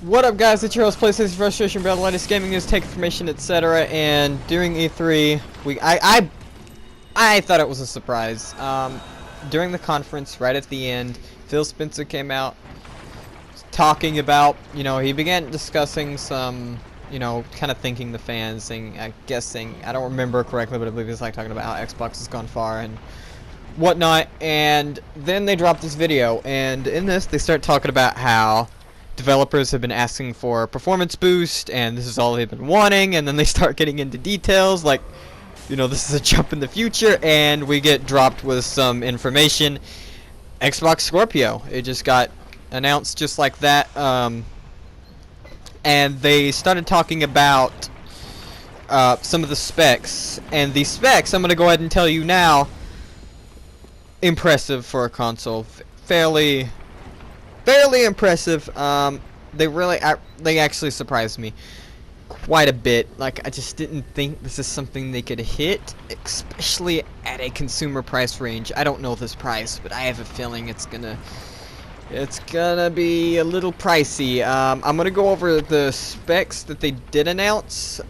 What up, guys? It's your host, PlayStation Frustration, about the latest gaming news, tech information, etc. And during E3, I thought it was a surprise. During the conference, right at the end, Phil Spencer came out talking about, he began discussing some, kind of thanking the fans, saying, I don't remember correctly, but I believe he was like talking about how Xbox has gone far and whatnot. And then they dropped this video, and in this, they start talking about how developers have been asking for a performance boost, and this is all they've been wanting, and then they start getting into details like, this is a jump in the future, and we get dropped with some information. Xbox Scorpio, it just got announced just like that, and they started talking about some of the specs, and the specs, I'm going to go ahead and tell you now, impressive for a console, fairly impressive. They actually surprised me quite a bit. Like, I just didn't think this is something they could hit, especially at a consumer price range. I don't know this price, but I have a feeling it's gonna be a little pricey. I'm gonna go over the specs that they did announce.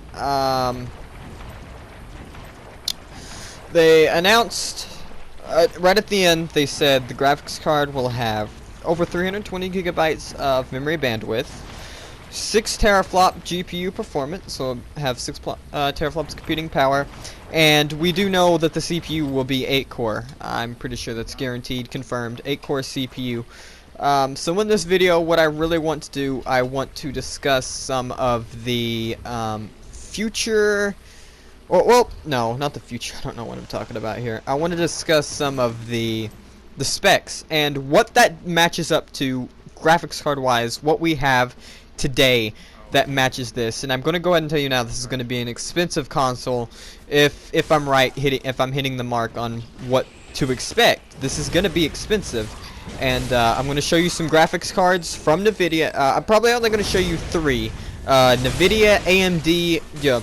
They announced right at the end. They said the graphics card will have over 320 gigabytes of memory bandwidth, 6 teraflop GPU performance, so have 6 teraflops computing power, and we do know that the CPU will be 8-core. I'm pretty sure that's guaranteed, confirmed, 8-core CPU. So in this video, what I really want to do, I want to discuss some of the future, well, no, not the future, I don't know what I'm talking about here. I want to discuss some of the specs and what that matches up to graphics card wise, what we have today that matches this. And I'm going to go ahead and tell you now, this is going to be an expensive console if I'm right, if I'm hitting the mark on what to expect. This is going to be expensive, and I'm going to show you some graphics cards from NVIDIA. I'm probably only going to show you 3. NVIDIA, AMD, yeah,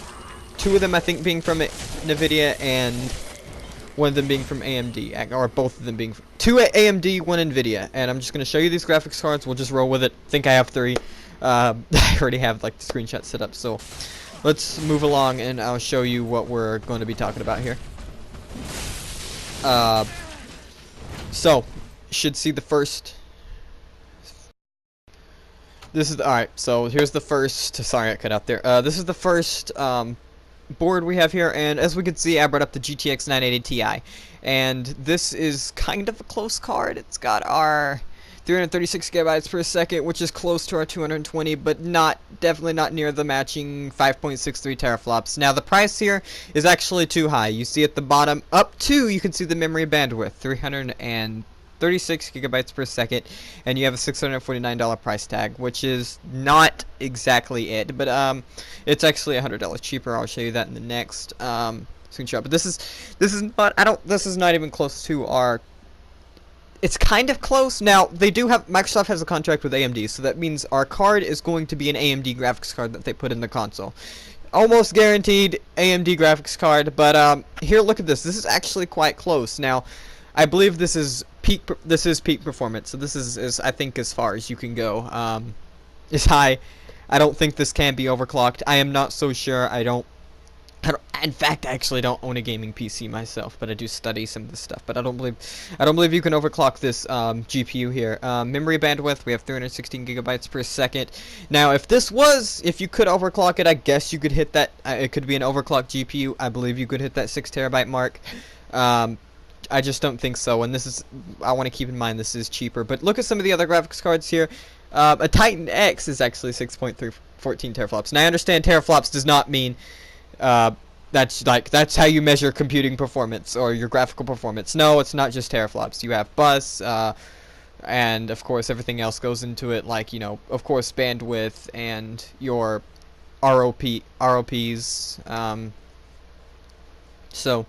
2 of them I think being from NVIDIA, and one of them being from AMD, or both of them being from 2 AMD, 1 NVIDIA. And I'm just going to show you these graphics cards. We'll just roll with it. I think I have 3. I already have like the screenshot set up, so let's move along and I'll show you what we're going to be talking about here. So should see the first. This is alright. So here's the first. Sorry, I cut out there. This is the first board we have here, and as we can see, I brought up the GTX 980 Ti, and this is kind of a close card. It's got our 336 gigabytes per second, which is close to our 220, but definitely not near the matching 5.63 teraflops. Now the price here is actually too high. You see at the bottom up to, you can see the memory bandwidth, 336 gigabytes per second, and you have a $649 price tag, which is not exactly it, but it's actually $100 cheaper. I'll show you that in the next screenshot. But this is not even close to our. It's kind of close. Now they do have, Microsoft has a contract with AMD, so that means our card is going to be an AMD graphics card that they put in the console. Almost guaranteed AMD graphics card, but here, look at this. This is actually quite close. Now, I believe this is peak performance, so this is I think as far as you can go. It's high. I don't think this can be overclocked. I am not so sure. I don't in fact, I actually don't own a gaming PC myself, but I do study some of this stuff. But I don't believe you can overclock this GPU here. Memory bandwidth, we have 316 gigabytes per second. Now, if you could overclock it, I guess you could hit that. It could be an overclocked GPU. I believe you could hit that 6 terabyte mark. I just don't think so, and I want to keep in mind this is cheaper. But look at some of the other graphics cards here. A Titan X is actually 6.314 teraflops. Now I understand teraflops does not mean that's how you measure computing performance or your graphical performance. No, it's not just teraflops. You have bus, and of course everything else goes into it, like, of course bandwidth and your ROPs. So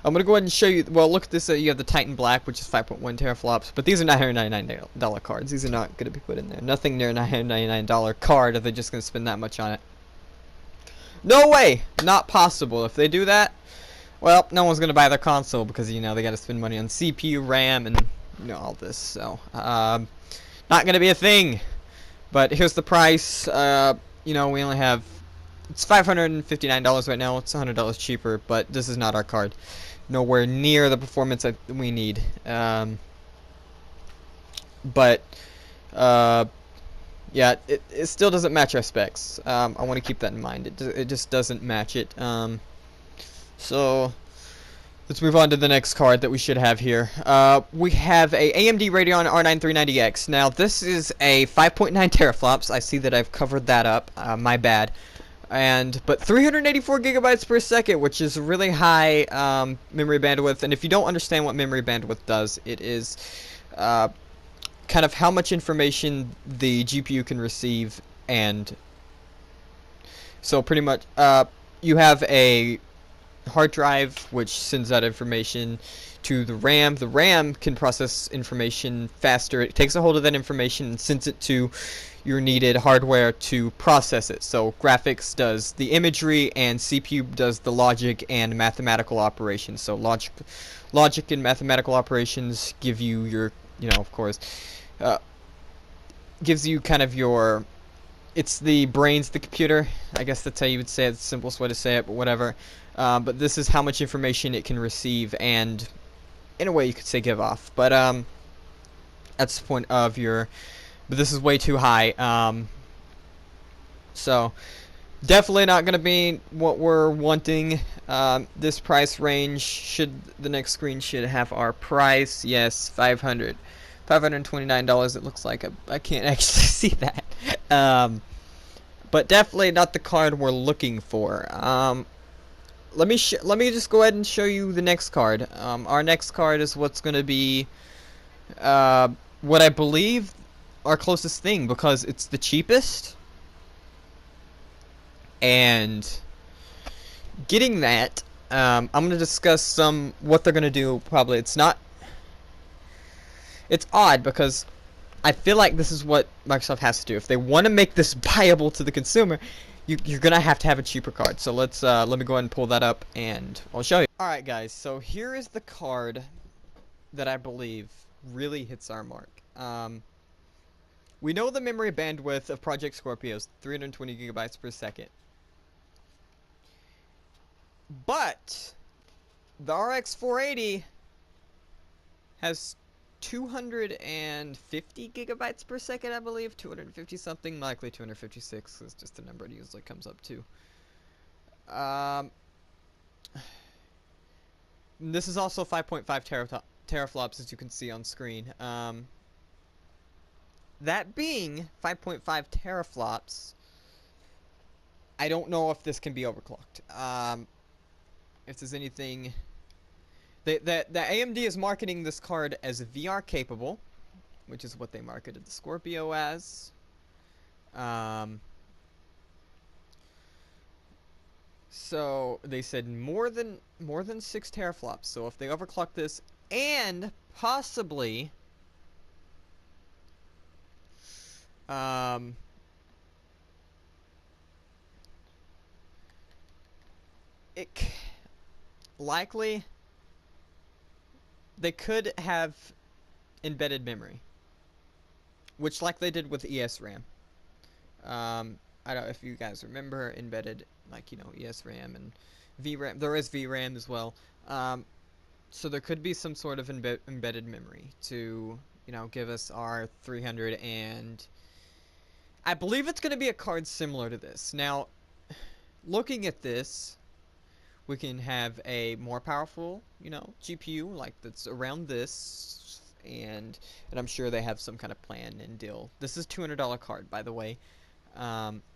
I'm going to go ahead and show you, well, look at this, you have the Titan Black, which is 5.1 teraflops, but these are $999 cards. These are not going to be put in there. Nothing near a $999 card. Are they just going to spend that much on it? No way! Not possible. If they do that, well, no one's going to buy their console because, they got to spend money on CPU, RAM, and, all this. So, not going to be a thing. But here's the price. You know, we only have, it's $559 right now. It's $100 cheaper, but this is not our card. Nowhere near the performance that we need. But yeah, it still doesn't match our specs. I want to keep that in mind. It just doesn't match it. So let's move on to the next card that we should have here. We have a AMD Radeon R9 390X. Now this is a 5.9 teraflops. I see that I've covered that up. My bad. But 384 gigabytes per second, which is really high memory bandwidth. And if you don't understand what memory bandwidth does, it is kind of how much information the GPU can receive. And so pretty much you have a hard drive which sends that information to the RAM. The RAM can process information faster. It takes a hold of that information and sends it to your needed hardware to process it. So graphics does the imagery and CPU does the logic and mathematical operations. So logic and mathematical operations give you your, you know, of course, gives you kind of your, it's the brains of the computer. I guess that's how you would say it. It's the simplest way to say it, but whatever. But this is how much information it can receive, and in a way you could say give off. But that's the point of your, but this is way too high. So definitely not going to be what we're wanting. This price range, the next screen should have our price. Yes, $529. It looks like I can't actually see that. But definitely not the card we're looking for. Let me just go ahead and show you the next card. Our next card is what's going to be what I believe our closest thing, because it's the cheapest. And getting that, I'm going to discuss what they're going to do. Probably it's odd, because I feel like this is what Microsoft has to do. If they want to make this viable to the consumer, you're gonna have to have a cheaper card. So let me go ahead and pull that up and I'll show you. Alright guys, so here is the card that I believe really hits our mark. We know the memory bandwidth of Project Scorpio is 320 gigabytes per second. But the RX 480 has 250 gigabytes per second, I believe. 250 something, likely 256 is just the number it usually comes up to. This is also 5.5 teraflops, as you can see on screen. That being 5.5 teraflops, I don't know if this can be overclocked. If there's anything... The AMD is marketing this card as VR capable, which is what they marketed the Scorpio as. So they said more than 6 teraflops. So if they overclock this, and possibly likely they could have embedded memory, which like they did with ESRAM. I don't know if you guys remember embedded, like, you know, ESRAM and VRAM. There is VRAM as well. So there could be some sort of embedded memory to, you know, give us our 300, and I believe it's going to be a card similar to this. Now, looking at this, we can have a more powerful, you know, GPU like that's around this, and I'm sure they have some kind of plan and deal. This is $200 card, by the way.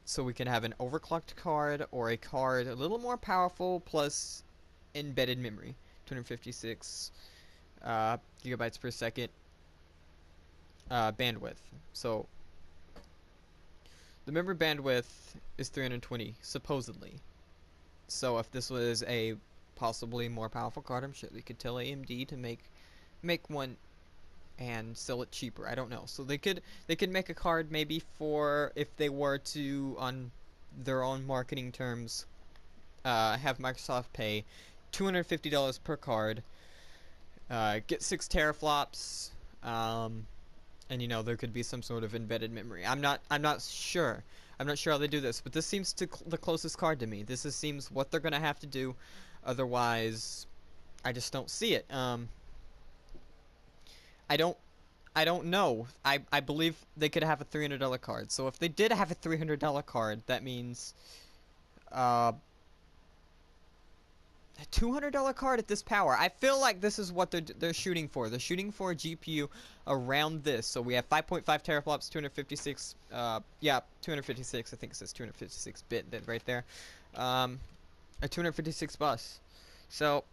So we can have an overclocked card, or a card a little more powerful plus embedded memory, 256 gigabytes per second bandwidth. So the memory bandwidth is 320 supposedly. So if this was a possibly more powerful card, I'm sure they could tell AMD to make one and sell it cheaper. I don't know. So they could make a card maybe for, if they were to, on their own marketing terms, have Microsoft pay $250 per card, get 6 teraflops, And you know, there could be some sort of embedded memory. I'm not sure. I'm not sure how they do this, but this seems to the closest card to me. Seems what they're gonna have to do. Otherwise, I just don't see it. I don't I don't know. I believe they could have a $300 card. So if they did have a $300 card, that means a $200 card at this power. I feel like this is what they're shooting for. They're shooting for a GPU around this. So we have 5.5 teraflops, 256. Yeah, 256. I think it says 256 bit right there. A 256 bus. So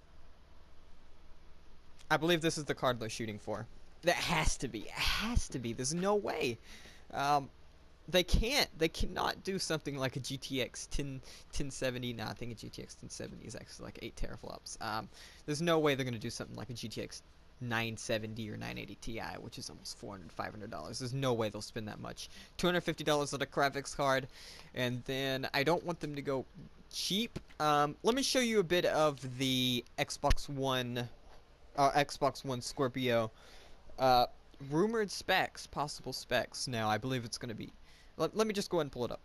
I believe this is the card they're shooting for. That has to be. It has to be. There's no way. They cannot do something like a GTX 1070. Nah, I think a GTX 1070 is actually like 8 teraflops. There's no way they're going to do something like a GTX 970 or 980 Ti, which is almost $400, $500. There's no way they'll spend that much. $250 on a graphics card, and then I don't want them to go cheap. Let me show you a bit of the Xbox One Scorpio. Rumored specs, possible specs. Now, I believe it's going to be. Let me just go ahead and pull it up.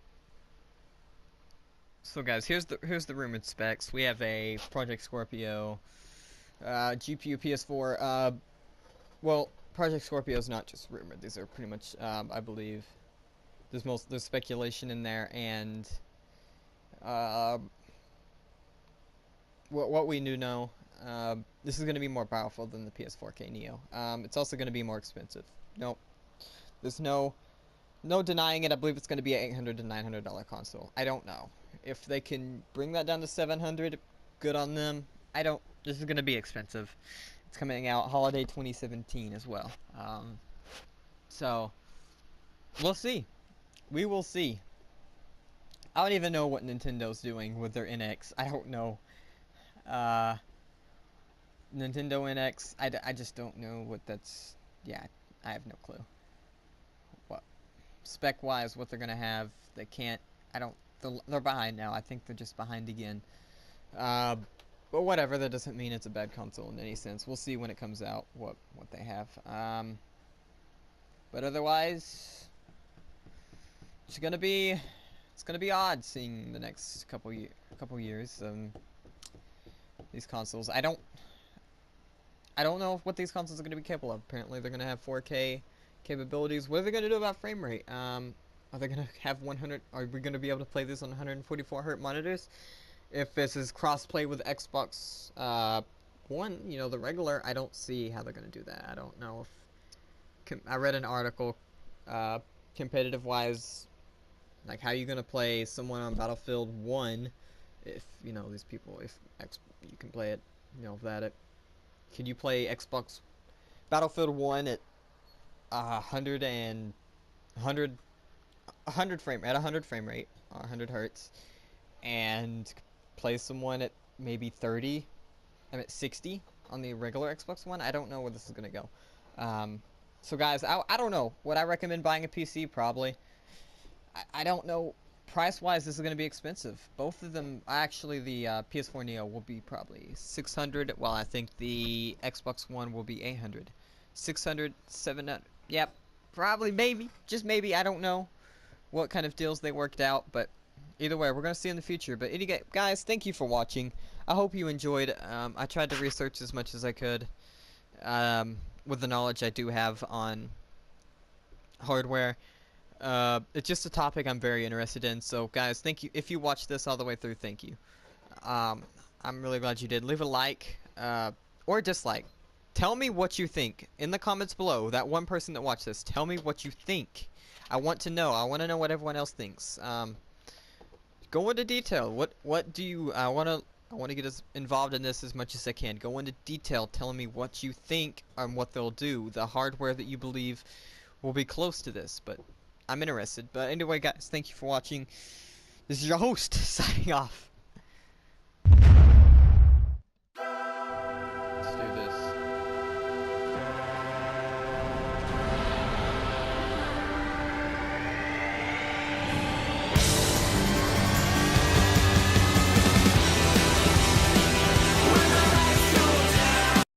So, guys, here's the rumored specs. We have a Project Scorpio, GPU PS4. Well, Project Scorpio is not just rumored. These are pretty much, I believe, there's speculation in there, and what we do know. This is going to be more powerful than the PS4K Neo. It's also going to be more expensive. Nope. There's no denying it. I believe it's going to be an $800 to $900 console. I don't know. If they can bring that down to $700, good on them. This is going to be expensive. It's coming out holiday 2017 as well. So, we'll see. We will see. I don't even know what Nintendo's doing with their NX. I don't know. Nintendo NX, I just don't know what that's. Yeah, I have no clue. What spec wise, what they're gonna have, they can't. They're behind now. I think they're just behind again. But whatever. That doesn't mean it's a bad console in any sense. We'll see when it comes out what they have. But otherwise, it's gonna be odd seeing the next couple years. These consoles. I don't know what these consoles are going to be capable of. Apparently, they're going to have 4K capabilities. What are they going to do about frame rate? Are they going to have 100? Are we going to be able to play this on 144 Hz monitors? If this is cross-play with Xbox One, you know, the regular, I don't see how they're going to do that. I don't know if... I read an article, competitive-wise, like how you going to play someone on Battlefield 1 if, you know, these people, if you can play it, you know, can you play Xbox Battlefield 1 at 100 frame rate, 100 hertz, and play someone at maybe 30, I'm at 60 on the regular Xbox One? I don't know where this is gonna go. So guys, I don't know. Would I recommend buying a PC? Probably. I don't know. Price-wise, this is going to be expensive. Both of them, actually, the PS4 Neo will be probably $600, while I think the Xbox One will be $800. $600, $700, yep, probably, maybe, just maybe, I don't know what kind of deals they worked out, but either way, we're going to see in the future. But anyway, guys, thank you for watching. I hope you enjoyed. I tried to research as much as I could with the knowledge I do have on hardware. It's just a topic I'm very interested in, so guys, thank you. If you watched this all the way through, thank you. I'm really glad you did. Leave a like, or dislike. Tell me what you think in the comments below. That one person that watched this, tell me what you think. I want to know. I want to know what everyone else thinks. Go into detail. What do you, I want to get as involved in this as much as I can. Go into detail telling me what you think and what they'll do. The hardware that you believe will be close to this, but I'm interested. But anyway, guys, thank you for watching. This is your host, signing off.